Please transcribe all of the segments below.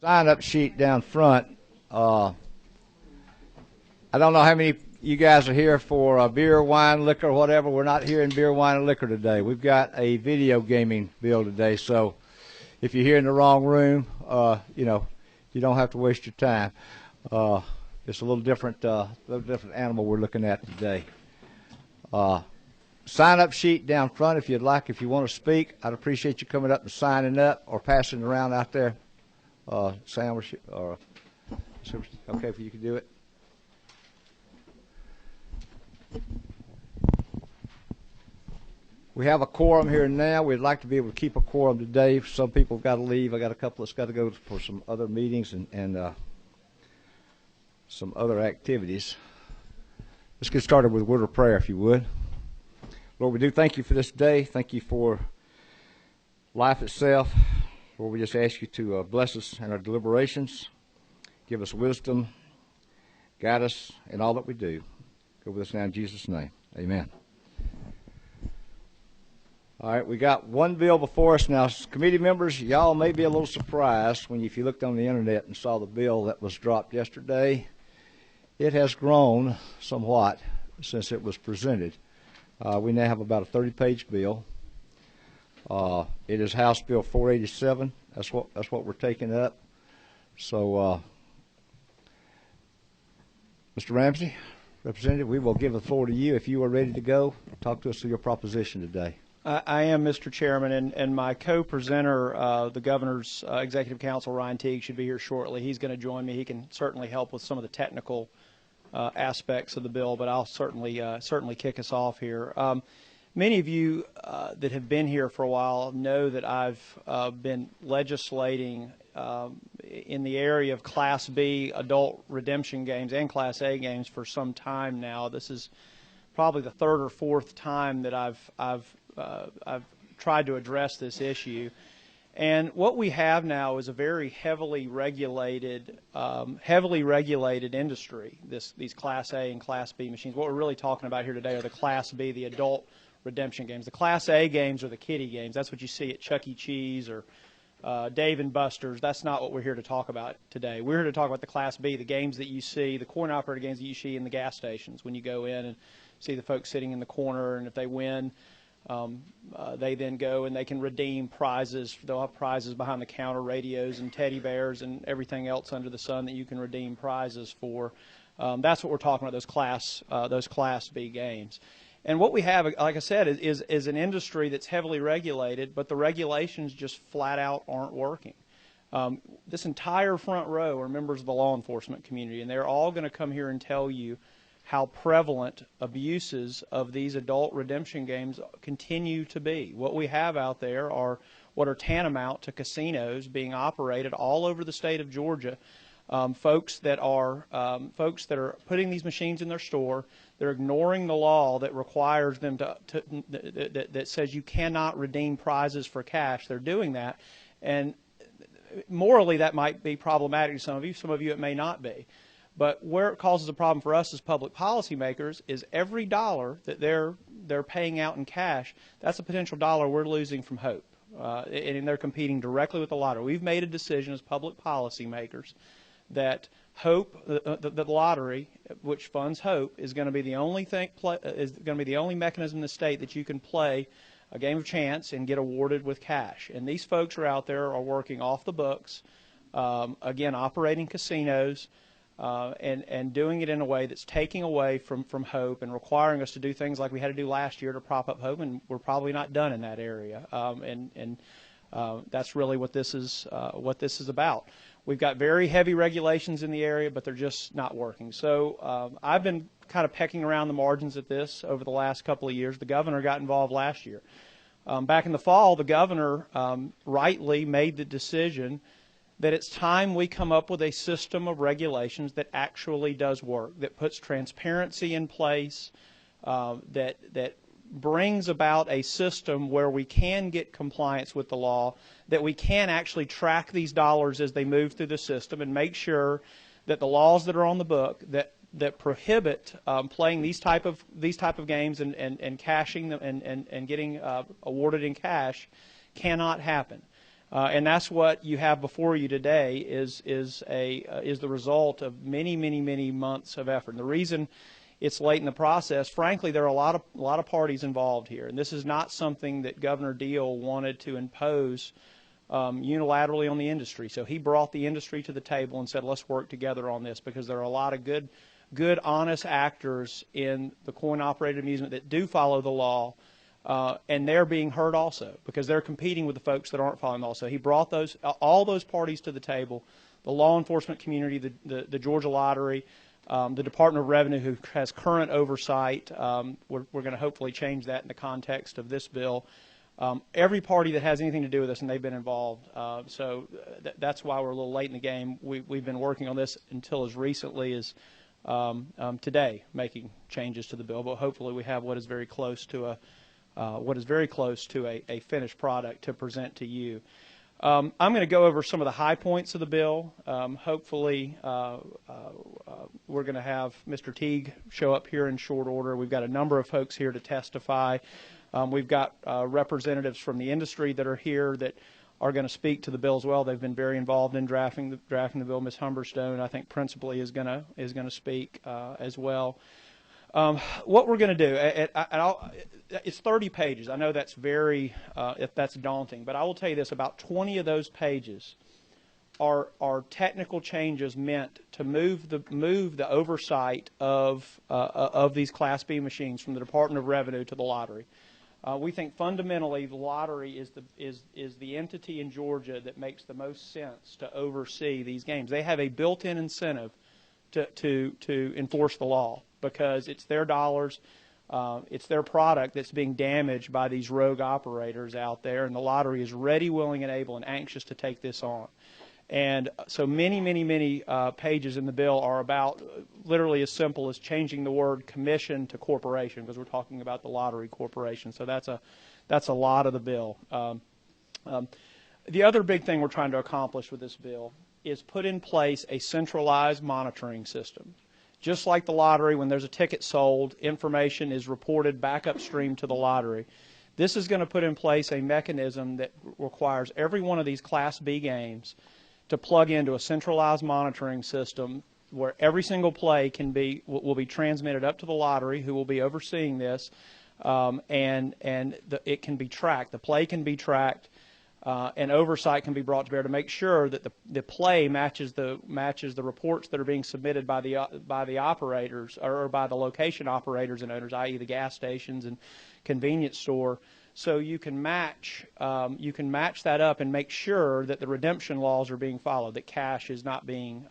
Sign-up sheet down front. I don't know how many you guys are here for beer, wine, liquor, whatever. We're not here in beer, wine, and liquor today. We've got a video gaming bill today, so if you're here in the wrong room, you don't have to waste your time. It's a little different animal we're looking at today. Sign-up sheet down front if you'd like. If you want to speak, I'd appreciate you coming up and signing up or passing it around out there. Sam or okay, if you can do it. We have a quorum here now. We'd like to be able to keep a quorum today. Some people have got to leave. I got a couple that's got to go for some other meetings and some other activities. Let's get started with a word of prayer, if you would. Lord, we do thank you for this day. Thank you for life itself. Lord, we just ask you to bless us in our deliberations, give us wisdom, guide us in all that we do. Go with us now in Jesus' name. Amen. All right, we got one bill before us now. Committee members, y'all may be a little surprised if you looked on the internet and saw the bill that was dropped yesterday. It has grown somewhat since it was presented. We now have about a 30-page bill. It is House Bill 487. That's what we're taking up. So, Mr. Ramsey, Representative, we will give the floor to you if you are ready to go. Talk to us through your proposition today. I am, Mr. Chairman, and my co-presenter, the Governor's Executive Counsel, Ryan Teague, should be here shortly. He's going to join me. He can certainly help with some of the technical aspects of the bill, but I'll certainly kick us off here. Many of you that have been here for a while know that I've been legislating in the area of Class B adult redemption games and Class A games for some time now. This is probably the third or fourth time that I've tried to address this issue. And what we have now is a very heavily regulated industry. These Class A and Class B machines. What we're really talking about here today are the Class B, the adult redemption games. The Class A games are the kiddie games. That's what you see at Chuck E. Cheese or Dave and Buster's. That's not what we're here to talk about today. We're here to talk about the Class B, the games that you see, the coin-operated games that you see in the gas stations when you go in and see the folks sitting in the corner, and if they win, they then go and they can redeem prizes. They'll have prizes behind the counter, radios and teddy bears and everything else under the sun that you can redeem prizes for. That's what we're talking about, those Class B games. And what we have, like I said, is an industry that's heavily regulated, but the regulations just flat out aren't working. This entire front row are members of the law enforcement community, and they're all going to come here and tell you how prevalent abuses of these adult redemption games continue to be. What we have out there are what are tantamount to casinos being operated all over the state of Georgia. Folks that are putting these machines in their store. They're ignoring the law that requires them that says you cannot redeem prizes for cash. They're doing that, and morally that might be problematic to some of you. Some of you it may not be. But where it causes a problem for us as public policymakers is every dollar that they're paying out in cash, that's a potential dollar we're losing from Hope. And they're competing directly with the lottery. We've made a decision as public policymakers that Hope, the lottery, which funds Hope, is going to be the only mechanism in the state that you can play a game of chance and get awarded with cash. And these folks are out there are working off the books, again, operating casinos, and doing it in a way that's taking away from Hope and requiring us to do things like we had to do last year to prop up Hope, and we're probably not done in that area. That's really what this is about. We've got very heavy regulations in the area, but they're just not working. So I've been kind of pecking around the margins at this over the last couple of years. The governor got involved last year. Back in the fall, the governor rightly made the decision that it's time we come up with a system of regulations that actually does work, that puts transparency in place, that brings about a system where we can get compliance with the law, that we can actually track these dollars as they move through the system and make sure that the laws that are on the book that prohibit playing these type of games and cashing them and getting awarded in cash cannot happen. And that's what you have before you today is the result of many, many, many months of effort. And the reason it's late in the process, frankly, there are a lot of parties involved here, and this is not something that Governor Deal wanted to impose unilaterally on the industry. So he brought the industry to the table and said, let's work together on this, because there are a lot of good, honest actors in the coin-operated amusement that do follow the law, and they're being heard also because they're competing with the folks that aren't following the law. So he brought all those parties to the table: the law enforcement community, the Georgia Lottery, the Department of Revenue, who has current oversight. We're going to hopefully change that in the context of this bill. Every party that has anything to do with this, and they've been involved. So that's why we're a little late in the game. We've been working on this until as recently as today, making changes to the bill. But hopefully we have what is very close to a finished product to present to you. I'm going to go over some of the high points of the bill. Hopefully, we're going to have Mr. Teague show up here in short order. We've got a number of folks here to testify. We've got representatives from the industry that are here that are going to speak to the bill as well. They've been very involved in drafting the bill. Ms. Humberstone, I think, principally is going to speak as well. What we're going to do, it's 30 pages. I know that's that's daunting, but I will tell you this: about 20 of those pages are technical changes meant to move the oversight of these Class B machines from the Department of Revenue to the lottery. We think fundamentally the lottery is the entity in Georgia that makes the most sense to oversee these games. They have a built-in incentive to enforce the law, because it's their dollars, it's their product that's being damaged by these rogue operators out there, and the lottery is ready, willing, and able and anxious to take this on. And so many, many, many pages in the bill are about literally as simple as changing the word commission to corporation, because we're talking about the lottery corporation. So that's a lot of the bill. The other big thing we're trying to accomplish with this bill is put in place a centralized monitoring system. Just like the lottery, when there's a ticket sold, information is reported back upstream to the lottery. This is going to put in place a mechanism that requires every one of these Class B games to plug into a centralized monitoring system where every single play will be transmitted up to the lottery, who will be overseeing this, and it can be tracked. The play can be tracked, and oversight can be brought to bear to make sure that the play matches the reports that are being submitted by the operators, or by the location operators and owners, i.e. the gas stations and convenience store. So you can match that up and make sure that the redemption laws are being followed, that cash is not being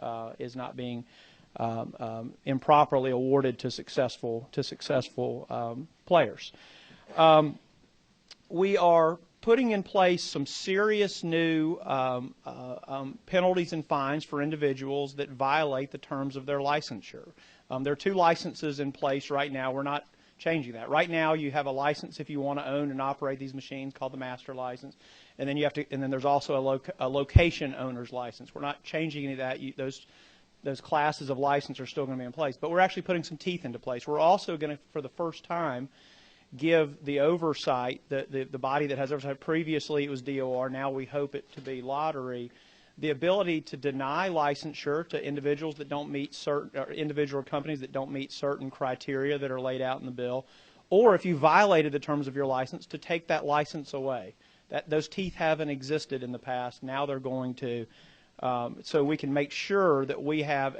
improperly awarded to successful players. We are putting in place some serious new penalties and fines for individuals that violate the terms of their licensure. There are 2 licenses in place right now. We're not changing that. Right now, you have a license if you want to own and operate these machines, called the master license, and then there's also a location owner's license. We're not changing any of that. Those classes of license are still going to be in place, but we're actually putting some teeth into place. We're also going to, for the first time, give the oversight, the body that has oversight. Previously it was DOR, now we hope it to be lottery, the ability to deny licensure to individuals that don't meet certain, or individual companies that don't meet certain criteria that are laid out in the bill, or if you violated the terms of your license, to take that license away. Those teeth haven't existed in the past. Now they're going to. So we can make sure that we have,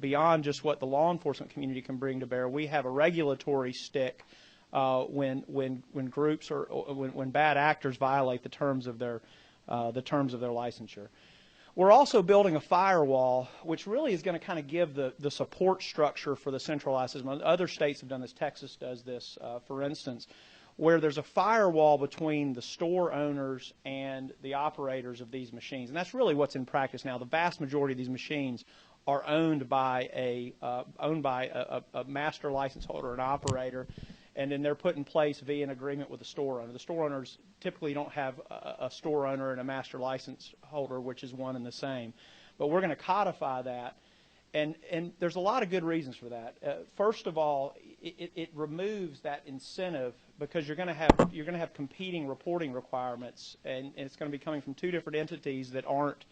beyond just what the law enforcement community can bring to bear, we have a regulatory stick when groups or when bad actors violate the terms of their licensure. We're also building a firewall, which really is going to kind of give the support structure for the centralized system. Other states have done this. Texas does this, for instance, where there's a firewall between the store owners and the operators of these machines. And that's really what's in practice now. The vast majority of these machines are owned by a master license holder, an operator, and then they're put in place via an agreement with the store owner. The store owners typically don't have a store owner and a master license holder, which is one and the same. But we're going to codify that, and there's a lot of good reasons for that. First of all, it removes that incentive, because you're going to have competing reporting requirements, and it's going to be coming from two different entities that aren't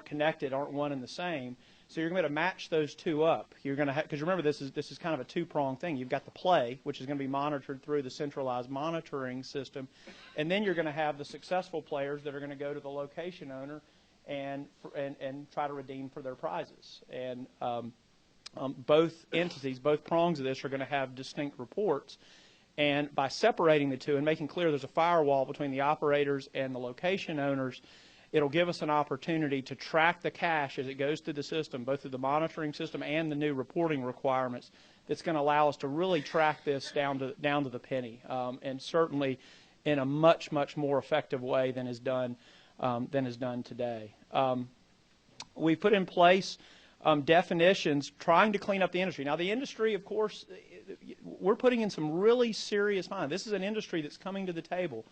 connected, aren't one and the same. So you're going to match those two up. You're going to because remember, this is kind of a two-pronged thing. You've got the play, which is going to be monitored through the centralized monitoring system, and then you're going to have the successful players that are going to go to the location owner and try to redeem for their prizes. And both entities, both prongs of this, are going to have distinct reports. And by separating the two and making clear there's a firewall between the operators and the location owners, it'll give us an opportunity to track the cash as it goes through the system, both through the monitoring system and the new reporting requirements. That's going to allow us to really track this down to the penny, and certainly in a much more effective way than is done today. We put in place definitions trying to clean up the industry. Now, the industry, of course, we're putting in some really serious fines. This is an industry that's coming to the table,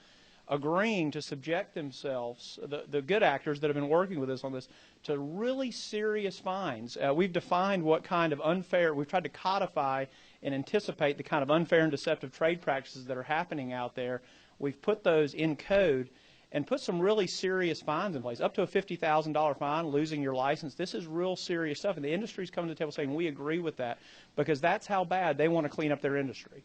agreeing to subject themselves, the good actors that have been working with us on this, to really serious fines. We've defined what kind of unfair, we've tried to codify and anticipate the kind of unfair and deceptive trade practices that are happening out there. We've put those in code and put some really serious fines in place, up to a $50,000 fine, losing your license. This is real serious stuff, and the industry's coming to the table saying we agree with that, because that's how bad they want to clean up their industry.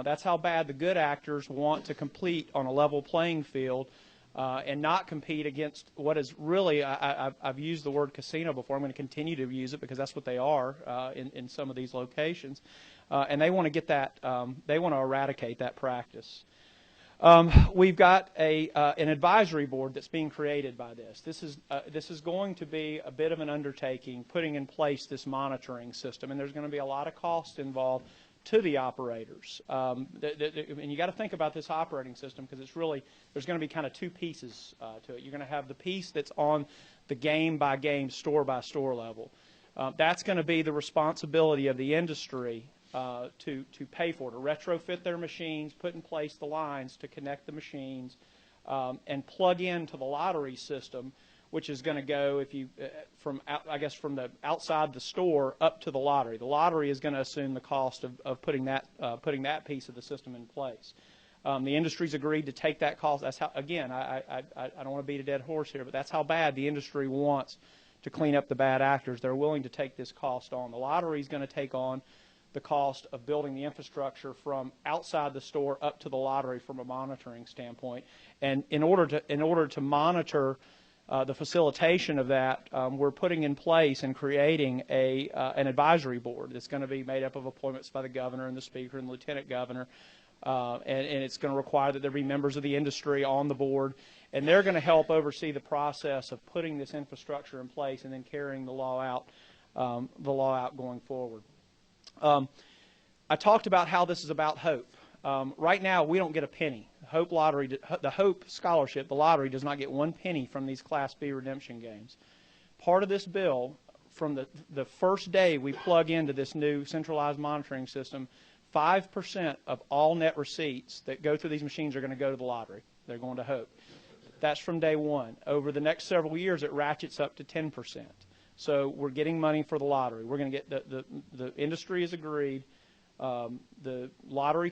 That's how bad the good actors want to compete on a level playing field and not compete against what is really, I've used the word casino before. I'm going to continue to use it because that's what they are in some of these locations. And they want to get that, they want to eradicate that practice. We've got an advisory board that's being created by this. This is going to be a bit of an undertaking, putting in place this monitoring system, and there's going to be a lot of cost involved to the operators. And you got to think about this operating system, because it's really, there's going to be kind of two pieces to it. You're going to have the piece that's on the game-by-game, store-by-store level. That's going to be the responsibility of the industry to pay for it, to retrofit their machines, put in place the lines to connect the machines, and plug into the lottery system, which is going to go from the outside the store up to the lottery. The lottery is going to assume the cost of putting that piece of the system in place. The industry's agreed to take that cost. That's how, again, I don't want to beat a dead horse here, but that's how bad the industry wants to clean up the bad actors. They're willing to take this cost on. The lottery is going to take on the cost of building the infrastructure from outside the store up to the lottery from a monitoring standpoint. And in order to monitor the facilitation of that, we're putting in place and creating an advisory board that's going to be made up of appointments by the governor and the speaker and the lieutenant governor, and it's going to require that there be members of the industry on the board, and they're going to help oversee the process of putting this infrastructure in place and then carrying the law out going forward. I talked about how this is about hope. Right now, we don't get a penny. The Hope Scholarship, the lottery, does not get 1 penny from these Class B redemption games. Part of this bill, from the first day we plug into this new centralized monitoring system, 5% of all net receipts that go through these machines are going to go to the lottery. They're going to Hope. That's from day one. Over the next several years, it ratchets up to 10%. So we're getting money for the lottery. We're going to get the industry has agreed. The lottery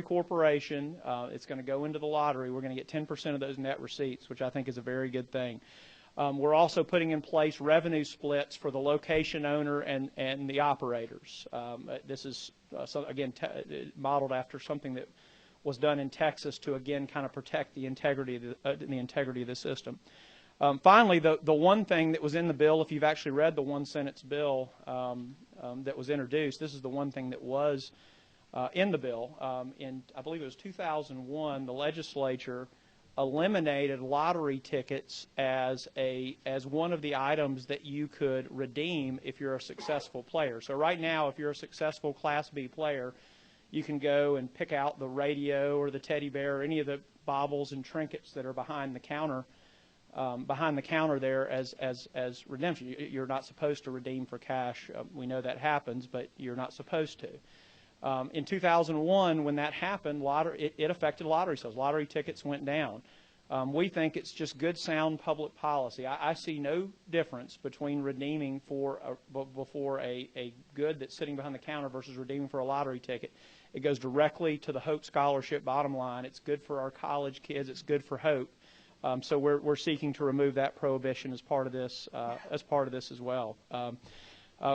corporation, it's going to go into the lottery. We're going to get 10% of those net receipts, which I think is a very good thing. We're also putting in place revenue splits for the location owner and the operators. This is again modeled after something that was done in Texas to again kind of protect the integrity of the system. Finally, the one thing that was in the bill, if you've actually read the one-sentence bill that was introduced, this is the one thing that was in the bill. In, I believe it was 2001, the legislature eliminated lottery tickets as one of the items that you could redeem if you're a successful player. So right now, if you're a successful Class B player, you can go and pick out the radio or the teddy bear or any of the baubles and trinkets that are behind the counter there as redemption. You're not supposed to redeem for cash. We know that happens, but you're not supposed to. In 2001, when that happened, it affected lottery sales. Lottery tickets went down. We think it's just good, sound public policy. I see no difference between redeeming for a good that's sitting behind the counter versus redeeming for a lottery ticket. It goes directly to the Hope Scholarship bottom line. It's good for our college kids. It's good for Hope. So we're seeking to remove that prohibition as part of this as well.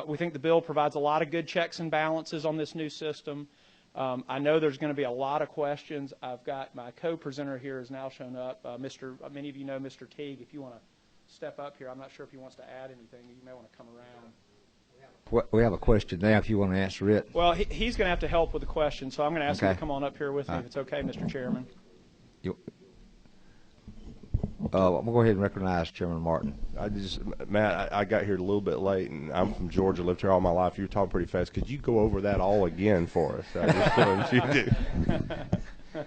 We think the bill provides a lot of good checks and balances on this new system. I know there's going to be a lot of questions. I've got my co-presenter here has now shown up. Many of you know Mr. Teague. If you want to step up here, I'm not sure if he wants to add anything. You may want to come around. We have a question now if you want to answer it. Well, he's going to have to help with the question, so I'm going to ask him to come on up here with me if it's okay, Mr. Chairman. I'm going to go ahead and recognize Chairman Martin. Matt, I got here a little bit late, and I'm from Georgia, lived here all my life. You were talking pretty fast. Could you go over that all again for us? I just wanted you to.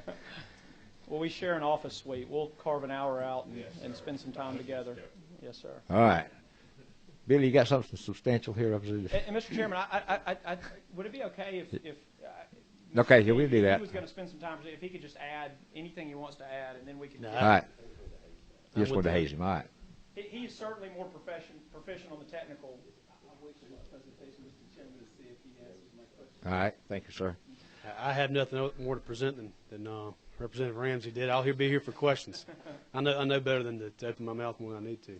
Well, we share an office suite. We'll carve an hour out and spend some time together. Yes, sir. All right. Billy, you got something substantial here, Representative? And Mr. Chairman, would it be okay if okay, yeah, we'll do that. He was going to spend some time, if he could just add anything he wants to add, and then we can. All right. You just want to haze him. All right. He's certainly more proficient on the technical. All right. Thank you, sir. I have nothing more to present than Representative Ramsey did. I'll be here for questions. I know better than to open my mouth when I need to.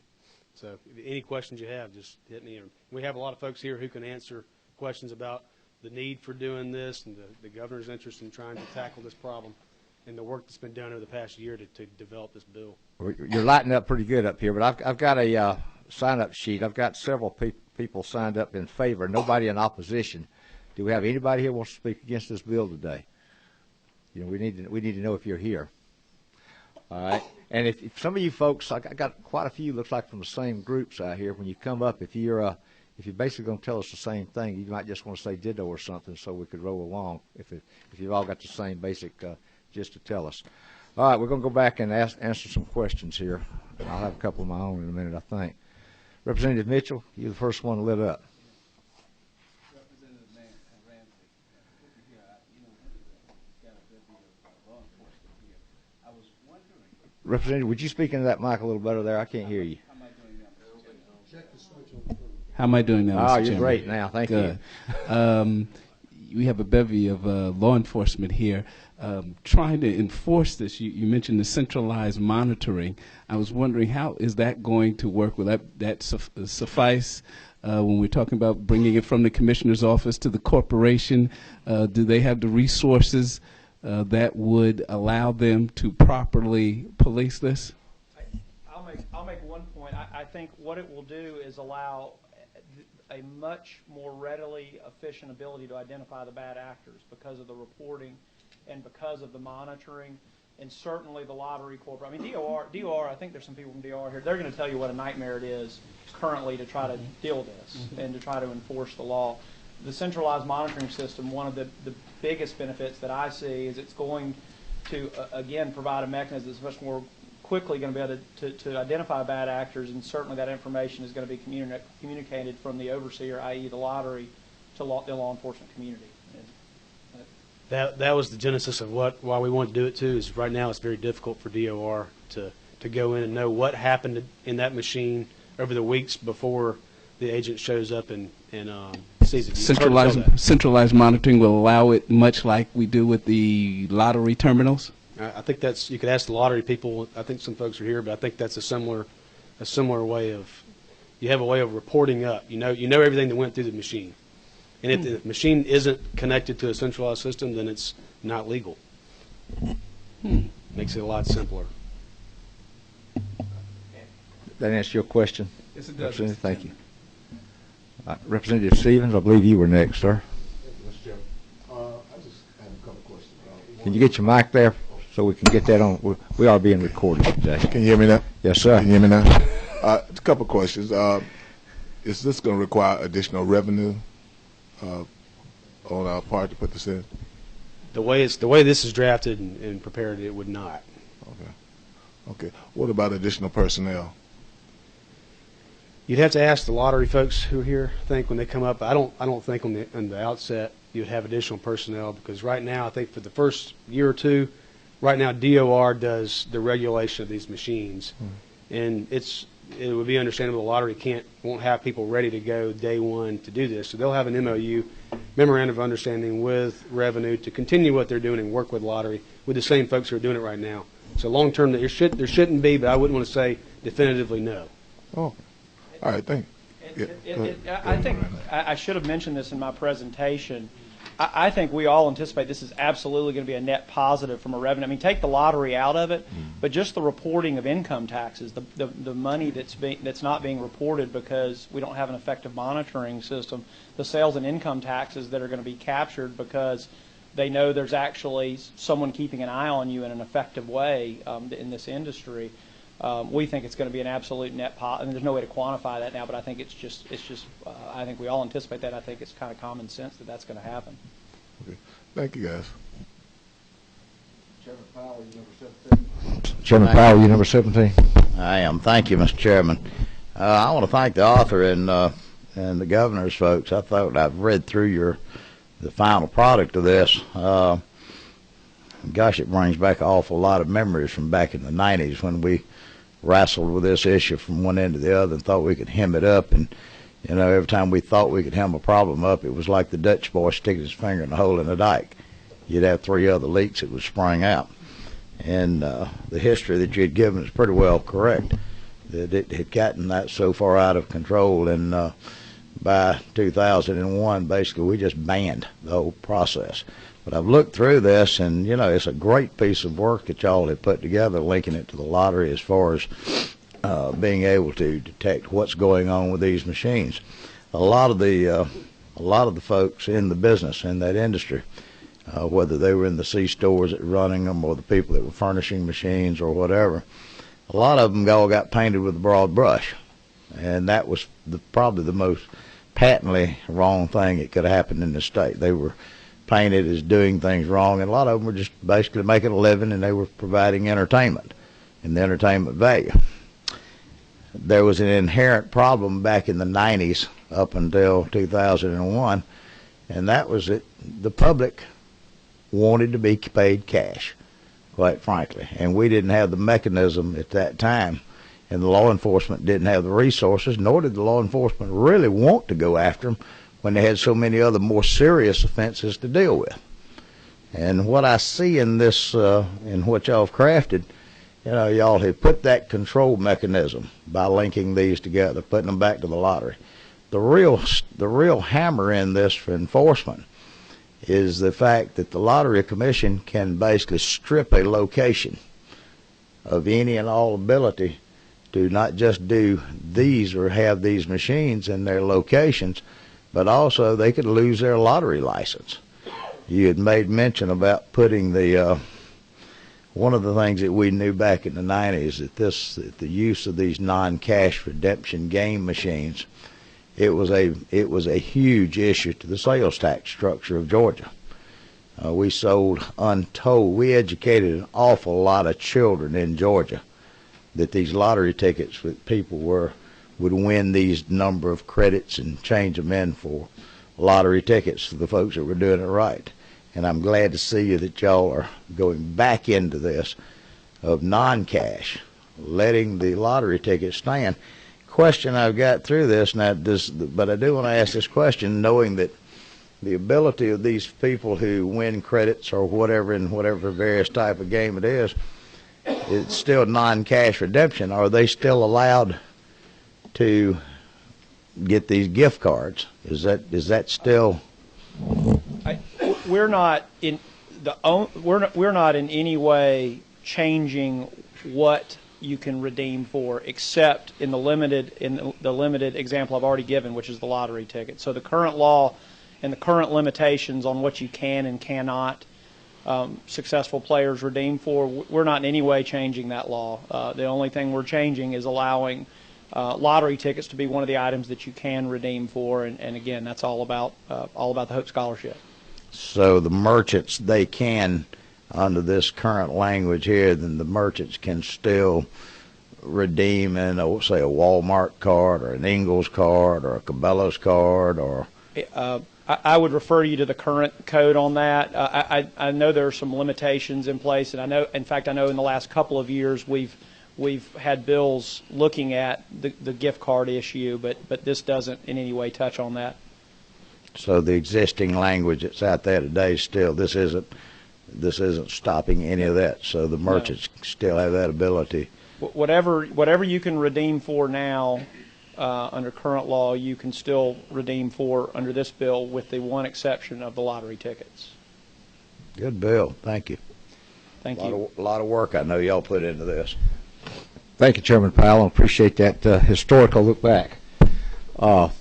So if any questions you have, just hit me. We have a lot of folks here who can answer questions about the need for doing this and the governor's interest in trying to tackle this problem and the work that's been done over the past year to develop this bill. You're lighting up pretty good up here, but I've got a sign-up sheet. I've got several people signed up in favor, nobody in opposition. Do we have anybody here who wants to speak against this bill today? You know, we need to know if you're here. All right. And if some of you folks, I got quite a few, looks like from the same groups out here. When you come up, if you're basically going to tell us the same thing, you might just want to say ditto or something so we could roll along. If you've all got the same basic just to tell us. All right, we're going to go back and answer some questions here. I'll have a couple of my own in a minute, I think. Representative Mitchell, you're the first one lit up. Representative Ramsey, here, got a good deal of law enforcement here. I was wondering. Representative, would you speak into that mic a little better there? I can't hear you. How am I doing now, Mr. Chairman? Check the switch. How am I doing now, Mr. Chairman? You're great now. Thank Good. you. We have a bevy of law enforcement here trying to enforce this. You mentioned the centralized monitoring. I was wondering, how is that going to work? Will that suffice when we're talking about bringing it from the commissioner's office to the corporation? Do they have the resources that would allow them to properly police this? I'll make one point. I think what it will do is allow a much more readily efficient ability to identify the bad actors because of the reporting and because of the monitoring, and certainly the lottery corporate. I mean, DOR, I think there's some people from DOR here. They're going to tell you what a nightmare it is currently to try to deal with this and to try to enforce the law. The centralized monitoring system, one of the biggest benefits that I see is it's going to, again, provide a mechanism that's much more quickly going to be able to identify bad actors, and certainly that information is going to be communicated from the overseer, i.e. the lottery, to the law enforcement community. That was the genesis of why we want to do it too. Is right now it's very difficult for DOR to go in and know what happened in that machine over the weeks before the agent shows up and sees it. Centralized monitoring will allow it, much like we do with the lottery terminals. I think that's, you could ask the lottery people. I think some folks are here, but I think that's a similar way of, you have a way of reporting up. You know everything that went through the machine. And if the machine isn't connected to a centralized system, then it's not legal. Makes it a lot simpler. That answer your question? Yes, it does. Thank you. Representative Stevens, I believe you were next, sir. Mr. Chairman, I just have a couple questions. Can you get your mic there so we can get that on? We are being recorded today. Can you hear me now? Yes, sir. Can you hear me now? A couple questions. Is this going to require additional revenue on our part to put this in? The way this is drafted and prepared, it would not. Okay. What about additional personnel? You'd have to ask the lottery folks who are here. I think when they come up, I don't think on the outset you'd have additional personnel, because right now I think for the first year or two right now DOR does the regulation of these machines, and it would be understandable the lottery won't have people ready to go day one to do this. So they'll have an MOU, memorandum of understanding, with Revenue to continue what they're doing and work with lottery with the same folks who are doing it right now. So long term, there shouldn't be, but I wouldn't want to say definitively no. Oh, all right, thank you. I think I should have mentioned this in my presentation. I think we all anticipate this is absolutely going to be a net positive from a revenue. I mean, take the lottery out of it, but just the reporting of income taxes, the money that's not being reported because we don't have an effective monitoring system, the sales and income taxes that are going to be captured because they know there's actually someone keeping an eye on you in an effective way in this industry. We think it's going to be an absolute net positive. I mean, there's no way to quantify that now, but I think it's just. I think we all anticipate that. I think it's kind of common sense that that's going to happen. Okay. Thank you, guys. Chairman Powell, you number 17. Chairman Powell, you number 17. I am. Thank you, Mr. Chairman. I want to thank the author and the governor's folks. I thought I've read through the final product of this. Gosh, it brings back an awful lot of memories from back in the 90s when we wrestled with this issue from one end to the other and thought we could hem it up. And, you know, every time we thought we could hem a problem up, it was like the Dutch boy sticking his finger in a hole in the dike. You'd have 3 other leaks that would spring out. And the history that you had given is pretty well correct, that it had gotten that so far out of control. And by 2001, basically, we just banned the whole process. But I've looked through this, and, you know, it's a great piece of work that y'all have put together, linking it to the lottery as far as being able to detect what's going on with these machines. A lot of the folks in the business, in that industry, whether they were in the C-stores that were running them or the people that were furnishing machines or whatever, a lot of them all got painted with a broad brush. And that was probably the most patently wrong thing that could have happened in the state. They were painted as doing things wrong, and a lot of them were just basically making a living, and they were providing entertainment and the entertainment value. There was an inherent problem back in the 90s up until 2001, and that was that the public wanted to be paid cash, quite frankly, and we didn't have the mechanism at that time, and the law enforcement didn't have the resources, nor did the law enforcement really want to go after them when they had so many other more serious offenses to deal with. And what I see in this, in what y'all have crafted, you know, y'all have put that control mechanism by linking these together, putting them back to the lottery. The real hammer in this for enforcement is the fact that the Lottery Commission can basically strip a location of any and all ability to not just do these or have these machines in their locations, but also they could lose their lottery license. You had made mention about putting the one of the things that we knew back in the 90s that the use of these non-cash redemption game machines, it was a huge issue to the sales tax structure of Georgia. We sold untold. We educated an awful lot of children in Georgia that these lottery tickets that people would win these number of credits and change them in for lottery tickets to the folks that were doing it right. And I'm glad to see that y'all are going back into this of non-cash, letting the lottery tickets stand. Question I've got through this, but I do want to ask this question, knowing that the ability of these people who win credits or whatever in whatever various type of game it is, it's still non-cash redemption. Are they still allowed to get these gift cards? Is that still? We're not in any way changing what you can redeem for, except in the limited example I've already given, which is the lottery ticket. So the current law and the current limitations on what you can and cannot successful players redeem for, we're not in any way changing that law. The only thing we're changing is allowing lottery tickets to be one of the items that you can redeem for, and again, that's all about the Hope Scholarship. So the merchants, they can, under this current language here, then the merchants can still redeem in, say, a Walmart card or an Ingles card or a Cabela's card or. I would refer you to the current code on that. I know there are some limitations in place, and I know, in fact, I know in the last couple of years we've had bills looking at the gift card issue, but this doesn't in any way touch on that. So the existing language that's out there today still, this isn't stopping any of that. So the merchants still have that ability. Whatever you can redeem for now under current law, you can still redeem for under this bill, with the one exception of the lottery tickets. Good bill. Thank you. Thank you. A lot of work I know y'all put into this. Thank you, Chairman Powell. I appreciate that historical look back. For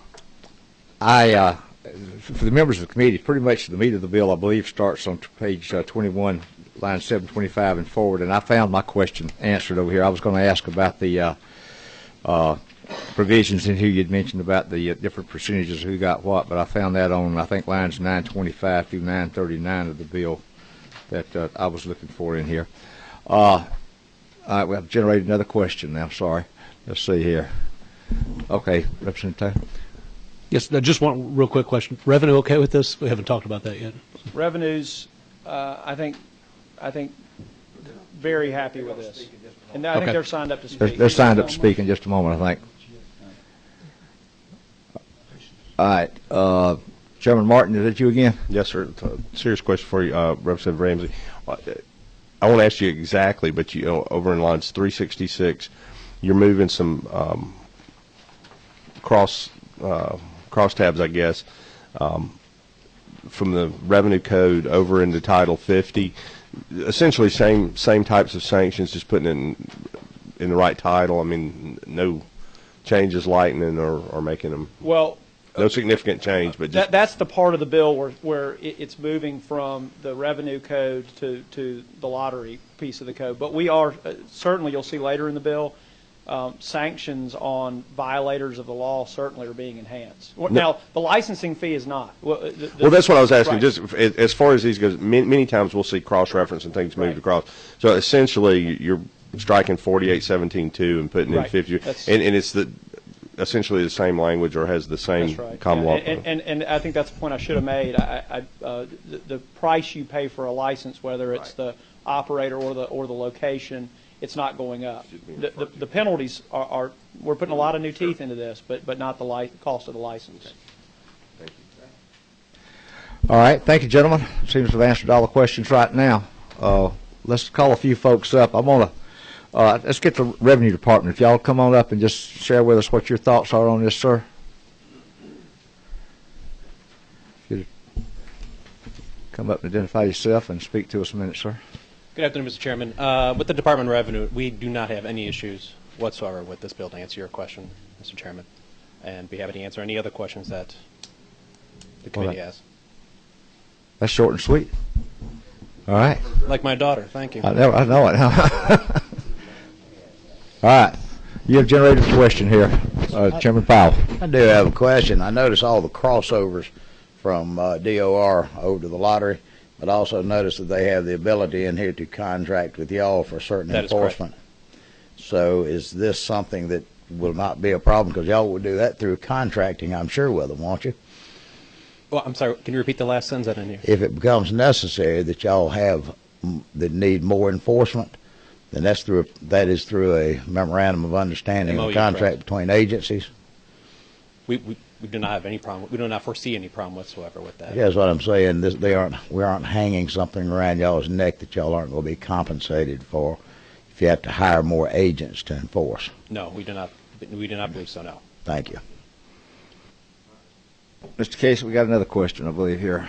the members of the committee, pretty much the meat of the bill, I believe, starts on page 21, line 725 and forward, and I found my question answered over here. I was going to ask about the provisions in here you'd mentioned about the different percentages who got what, but I found that on, I think, lines 925 through 939 of the bill that I was looking for in here. All right, we have generated another question now. Sorry. Let's see here. Okay, Representative Taylor. Yes, just one real quick question. Revenue okay with this? We haven't talked about that yet. Revenues, I think very happy with this. And I think they're signed up to speak. They're signed up to speak in just a moment, I think. All right. Chairman Martin, is that you again? Yes, sir. Serious question for you, Representative Ramsey. I won't ask you exactly, but over in lines 366, you're moving some cross tabs, I guess, from the revenue code over into Title 50. Essentially, same types of sanctions, just putting it in the right title. I mean, no changes lightening or making them. Well, no significant change, but just that's the part of the bill where it's moving from the revenue code to the lottery piece of the code. But we are certainly, you'll see later in the bill, sanctions on violators of the law certainly are being enhanced. Now, the licensing fee is not. Well, that's what I was asking. Right. Just as far as these goes, many times we'll see cross-reference and things moved across. So essentially, you're striking 4817.2 and putting in 50, and it's essentially the same language or has the same common law. And I think that's the point I should have made. The price you pay for a license, whether it's the operator or the location, it's not going up. The penalties are we're putting a lot of new teeth into this, but not the cost of the license. Thank you. All right. Thank you, gentlemen. Seems to have answered all the questions right now. Let's call a few folks up. I'm going to let's get the Revenue Department. If y'all come on up and just share with us what your thoughts are on this, sir. If you'd come up and identify yourself and speak to us a minute, sir. Good afternoon, Mr. Chairman. With the Department of Revenue, we do not have any issues whatsoever with this bill, to answer your question, Mr. Chairman. And be happy to answer any other questions that the committee has. That's short and sweet. All right. Like my daughter. Thank you. I know it. All right. You have generated a question here, Chairman Powell. I do have a question. I notice all the crossovers from DOR over to the lottery, but I also noticed that they have the ability in here to contract with y'all for certain enforcement. So is this something that will not be a problem? Because y'all will do that through contracting, I'm sure, with them, won't you? Well, I'm sorry. Can you repeat the last sentence I didn't hear? If it becomes necessary that y'all have that need more enforcement, then that is through a memorandum of understanding, a contract between agencies. We do not have any problem. We do not foresee any problem whatsoever with that. That's what I'm saying. We aren't hanging something around y'all's neck that y'all aren't going to be compensated for if you have to hire more agents to enforce. No, we do not. We do not believe so. No. Thank you. Mr. Casey, we got another question, I believe, here.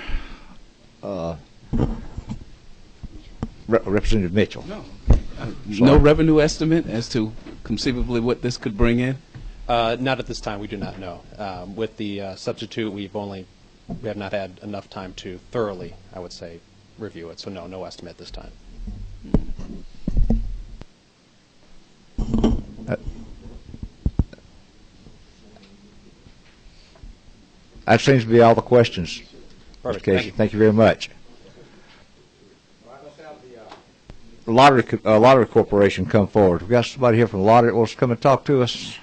Representative Mitchell. No revenue estimate as to conceivably what this could bring in? Not at this time. We do not know. With the substitute, we have not had enough time to thoroughly, I would say, review it. So no estimate at this time. That seems to be all the questions. Perfect. Mr. Casey. Thank you very much. The Lottery Corporation come forward. We've got somebody here from the lottery that wants to come and talk to us.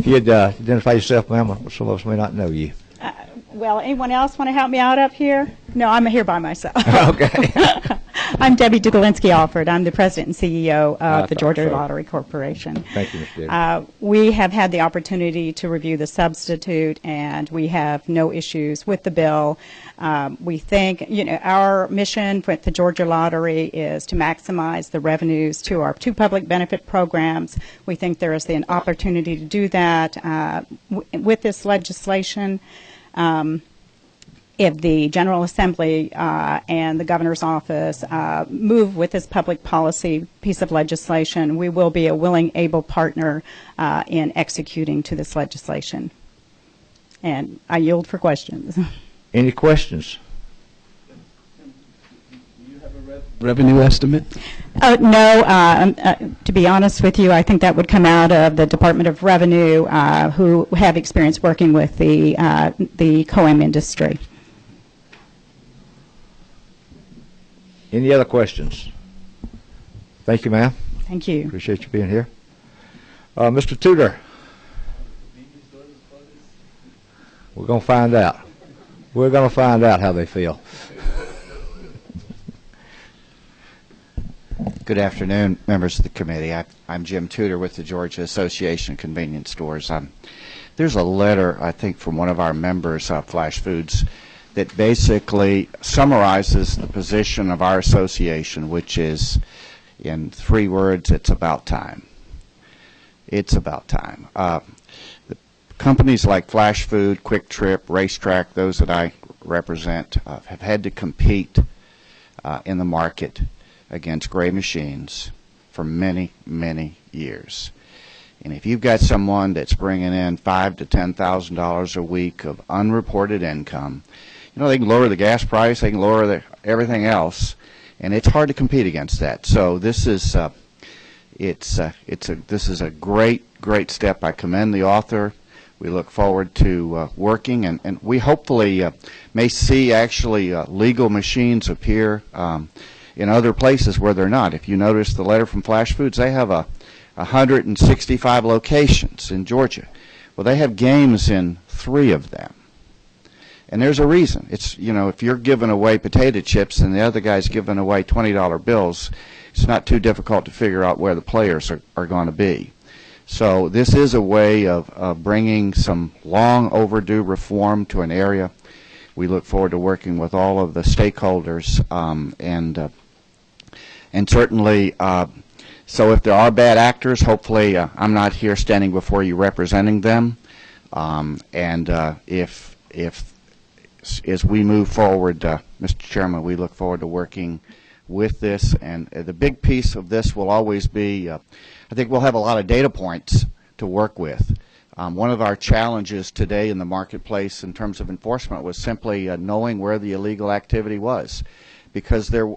you'd identify yourself, ma'am, some of us may not know you. Well, anyone else want to help me out up here? No, I'm here by myself. Okay. I'm Debbie Dugalinsky-Alford. I'm the president and CEO of the Georgia so. Lottery Corporation. Thank you, Ms. Debbie. We have had the opportunity to review the substitute, and we have no issues with the bill. We think, our mission with the Georgia Lottery is to maximize the revenues to our two public benefit programs. We think there is an opportunity to do that with this legislation. If the General Assembly and the Governor's Office move with this public policy piece of legislation, we will be a willing, able partner in executing to this legislation. And I yield for questions. Any questions? Revenue estimate? No, to be honest with you, I think that would come out of the Department of Revenue, who have experience working with the COAM industry. Any other questions? Thank you, ma'am. Thank you. Appreciate you being here. Mr. Tudor. We're going to find out. We're going to find out how they feel. Good afternoon, members of the committee. I'm Jim Tudor with the Georgia Association of Convenience Stores. There's a letter, I think, from one of our members, Flash Foods, that basically summarizes the position of our association, which is, in 3 words, it's about time. It's about time. The companies like Flash Food, Quick Trip, Racetrack, those that I represent, have had to compete in the market against gray machines for many, many years. And if you've got someone that's bringing in $5,000 to $10,000 a week of unreported income, they can lower the gas price, they can lower everything else, and it's hard to compete against that. So this is this is a great step. I commend the author. We look forward to working, and we hopefully may see actually legal machines appear in other places where they're not. If you notice the letter from Flash Foods, they have 165 locations in Georgia. Well, they have games in 3 of them. And there's a reason. It's, if you're giving away potato chips and the other guy's giving away $20 bills, it's not too difficult to figure out where the players are going to be. So this is a way of bringing some long overdue reform to an area. We look forward to working with all of the stakeholders and certainly, so if there are bad actors, hopefully I'm not here standing before you representing them. If as we move forward, Mr. Chairman, we look forward to working with this. And the big piece of this will always be, I think we'll have a lot of data points to work with. One of our challenges today in the marketplace in terms of enforcement was simply knowing where the illegal activity was. Because there,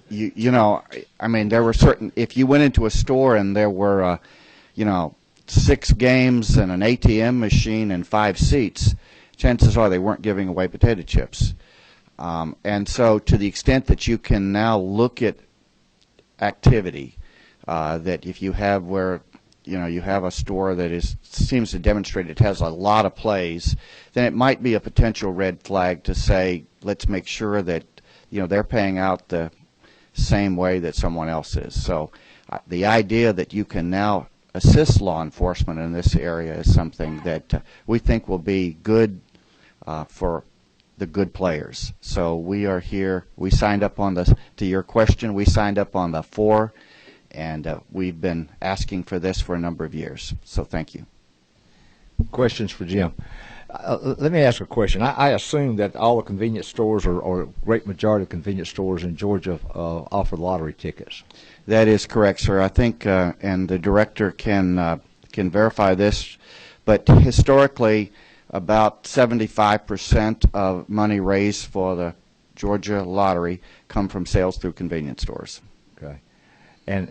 there were certain, if you went into a store and there were, 6 games and an ATM machine and 5 seats, chances are they weren't giving away potato chips. And so to the extent that you can now look at activity, that if you have where, you have a store that seems to demonstrate it has a lot of plays, then it might be a potential red flag to say, let's make sure that, they're paying out the same way that someone else is. So the idea that you can now assist law enforcement in this area is something that we think will be good for the good players. So we are here. We signed up on to your question, we signed up on the 4, and we've been asking for this for a number of years. So thank you. Questions for Jim? Let me ask a question. I assume that all the convenience stores or a great majority of convenience stores in Georgia offer lottery tickets. That is correct, sir. I think, and the director can verify this, but historically, about 75% of money raised for the Georgia lottery come from sales through convenience stores. Okay. And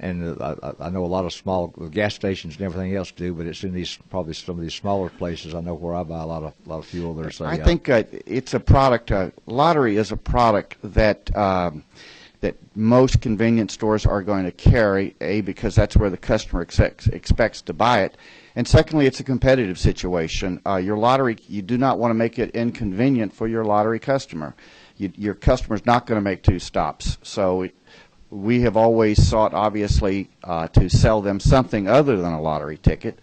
I know a lot of small gas stations and everything else do, but it's in these probably some of these smaller places. I know where I buy a lot of fuel there. So I think it's a product. Lottery is a product that that most convenience stores are going to carry, A, because that's where the customer expects to buy it, and secondly, it's a competitive situation. Your lottery, you do not want to make it inconvenient for your lottery customer. Your customer's not going to make two stops. So we have always sought, obviously, to sell them something other than a lottery ticket,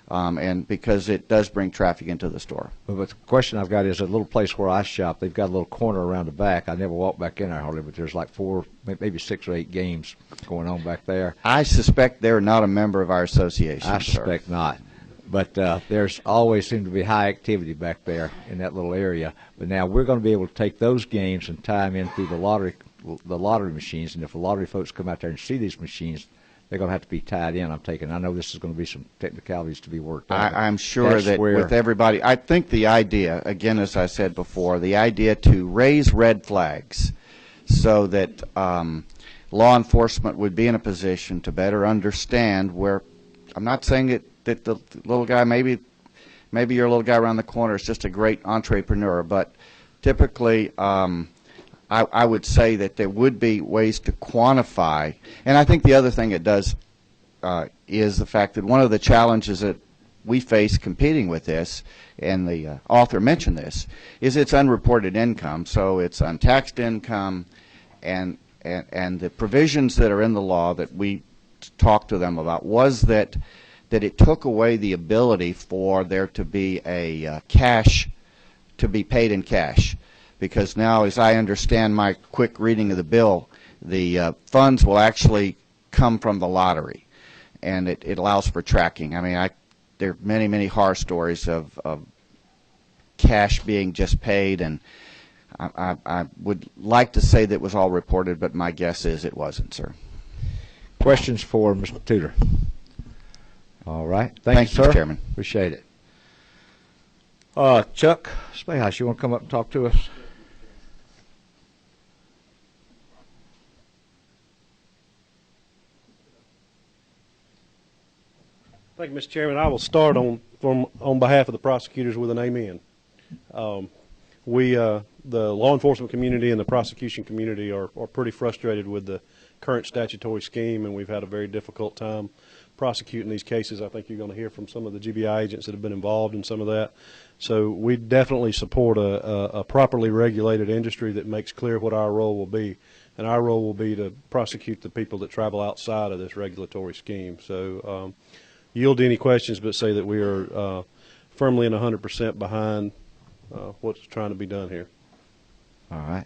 and because it does bring traffic into the store. But the question I've got is a little place where I shop, they've got a little corner around the back. I never walk back in there hardly, but there's like 4, maybe 6 or 8 games going on back there. I suspect they're not a member of our association, I suspect not. But there's always seemed to be high activity back there in that little area. But now we're going to be able to take those games and tie them in through the lottery machines. And if the lottery folks come out there and see these machines, they're going to have to be tied in, I'm taking. I know this is going to be some technicalities to be worked out. I'm sure that with everybody, I think the idea, again, as I said before, the idea to raise red flags so that law enforcement would be in a position to better understand where, I'm not saying that the little guy, maybe your little guy around the corner is just a great entrepreneur, but typically I would say that there would be ways to quantify. And I think the other thing it does is the fact that one of the challenges that we face competing with this, and the author mentioned this, is it's unreported income. So it's untaxed income, and the provisions that are in the law that we talked to them about was that it took away the ability for there to be a cash, to be paid in cash. Because now, as I understand my quick reading of the bill, the funds will actually come from the lottery, and it allows for tracking. I mean, there are many, many horror stories of cash being just paid, and I would like to say that it was all reported, but my guess is it wasn't, sir. Questions for Mr. Tudor? All right. Thank you, sir. Mr. Chairman. Appreciate it. Chuck Spayhouse, you want to come up and talk to us? Thank you, Mr. Chairman. I will start on behalf of the prosecutors with an amen. The law enforcement community and the prosecution community are pretty frustrated with the current statutory scheme, and we've had a very difficult time prosecuting these cases. I think you're going to hear from some of the GBI agents that have been involved in some of that. So we definitely support a properly regulated industry that makes clear what our role will be. And our role will be to prosecute the people that travel outside of this regulatory scheme. So yield to any questions, but say that we are firmly and 100% behind what's trying to be done here. All right.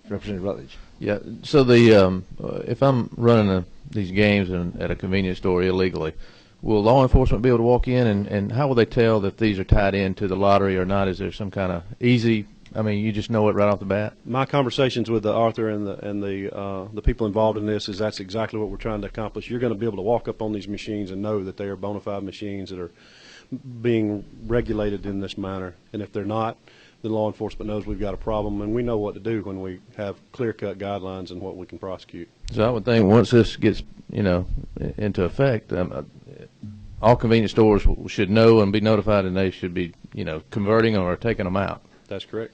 Representative Rutledge. Yeah, so the if I'm running these games at a convenience store illegally, will law enforcement be able to walk in, and how will they tell that these are tied into the lottery or not? Is there some kind of easy, I mean, you just know it right off the bat? My conversations with the author and the people involved in this is that's exactly what we're trying to accomplish. You're going to be able to walk up on these machines and know that they are bona fide machines that are being regulated in this manner, and if they're not, then law enforcement knows we've got a problem, and we know what to do when we have clear-cut guidelines and what we can prosecute. So I would think once this gets, into effect, all convenience stores should know and be notified, and they should be, converting or taking them out. That's correct.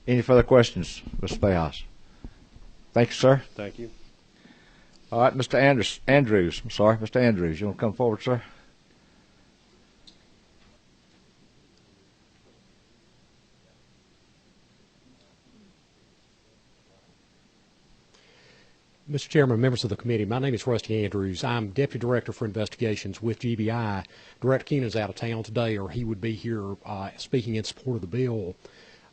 Any further questions, Mr. Spayhouse? Thank you, sir. Thank you. All right, Mr. Andrews. I'm sorry, Mr. Andrews. You want to come forward, sir? Mr. Chairman, members of the committee, my name is Rusty Andrews. I'm Deputy Director for Investigations with GBI. Director Keenan's out of town today, or he would be here speaking in support of the bill.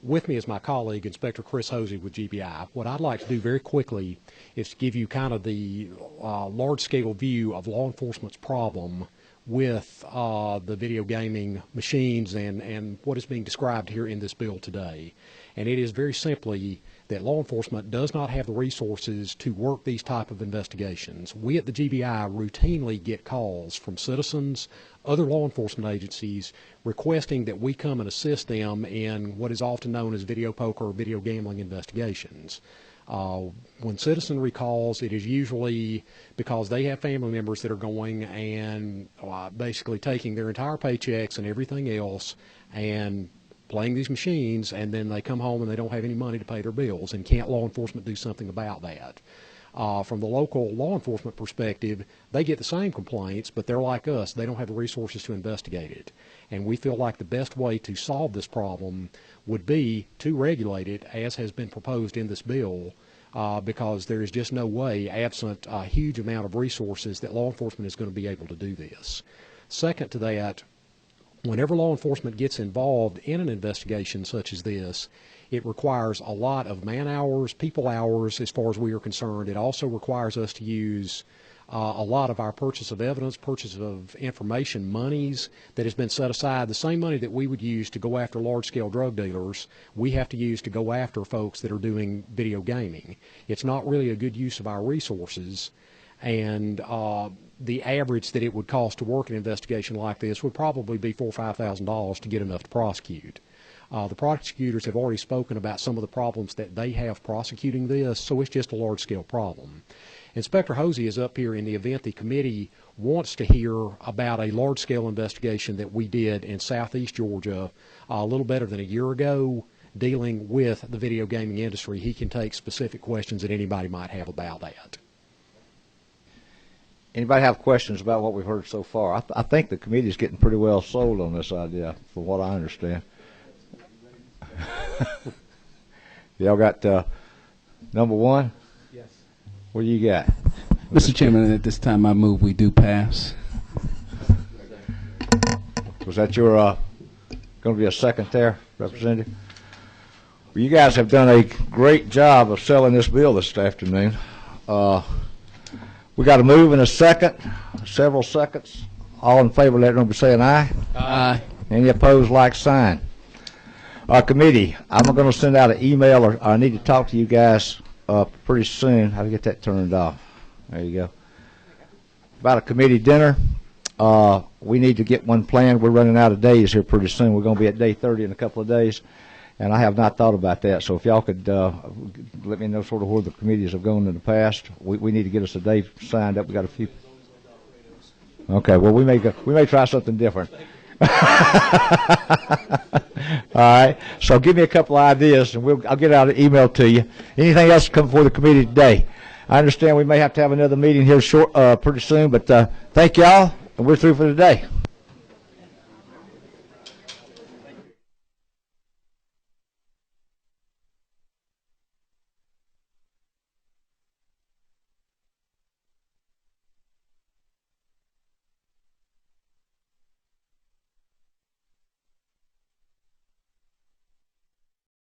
With me is my colleague, Inspector Chris Hosey with GBI. What I'd like to do very quickly is to give you kind of the large-scale view of law enforcement's problem with the video gaming machines and what is being described here in this bill today. And it is very simply that law enforcement does not have the resources to work these type of investigations. We at the GBI routinely get calls from citizens, other law enforcement agencies, requesting that we come and assist them in what is often known as video poker or video gambling investigations. When citizen recalls, it is usually because they have family members that are going and basically taking their entire paychecks and everything else and playing these machines, and then they come home and they don't have any money to pay their bills. And can't law enforcement do something about that? From the local law enforcement perspective, they get the same complaints, but they're like us. They don't have the resources to investigate it. And we feel like the best way to solve this problem would be to regulate it, as has been proposed in this bill, because there is just no way, absent a huge amount of resources, that law enforcement is going to be able to do this. Second to that, whenever law enforcement gets involved in an investigation such as this, it requires a lot of man hours, people hours, as far as we are concerned. It also requires us to use a lot of our purchase of evidence, purchase of information monies that has been set aside. The same money that we would use to go after large-scale drug dealers, we have to use to go after folks that are doing video gaming. It's not really a good use of our resources, and the average that it would cost to work an investigation like this would probably be $4,000 or $5,000 to get enough to prosecute. The prosecutors have already spoken about some of the problems that they have prosecuting this, so it's just a large-scale problem. Inspector Hosey is up here in the event the committee wants to hear about a large-scale investigation that we did in southeast Georgia a little better than a year ago, dealing with the video gaming industry. He can take specific questions that anybody might have about that. Anybody have questions about what we've heard so far? I think the committee is getting pretty well sold on this idea, from what I understand. Y'all got number one? Yes. What do you got? Mr. Chairman, at this time I move we do pass. Was that your going to be a second there, Representative? Well, you guys have done a great job of selling this bill this afternoon. We got a move in a second, several seconds. All in favor, let them be saying aye. Aye. Any opposed, like sign. Committee, I'm going to send out an email, or I need to talk to you guys pretty soon. How to get that turned off? There you go. About a committee dinner. We need to get one planned. We're running out of days here pretty soon. We're going to be at day 30 in a couple of days, and I have not thought about that. So if y'all could let me know sort of where the committees have gone in the past. We need to get us a day signed up. We got a few. Okay. Well, we may try something different. All right. So give me a couple of ideas, and I'll get out an email to you. Anything else to come before the committee today? I understand we may have to have another meeting here pretty soon, but thank y'all, and we're through for today.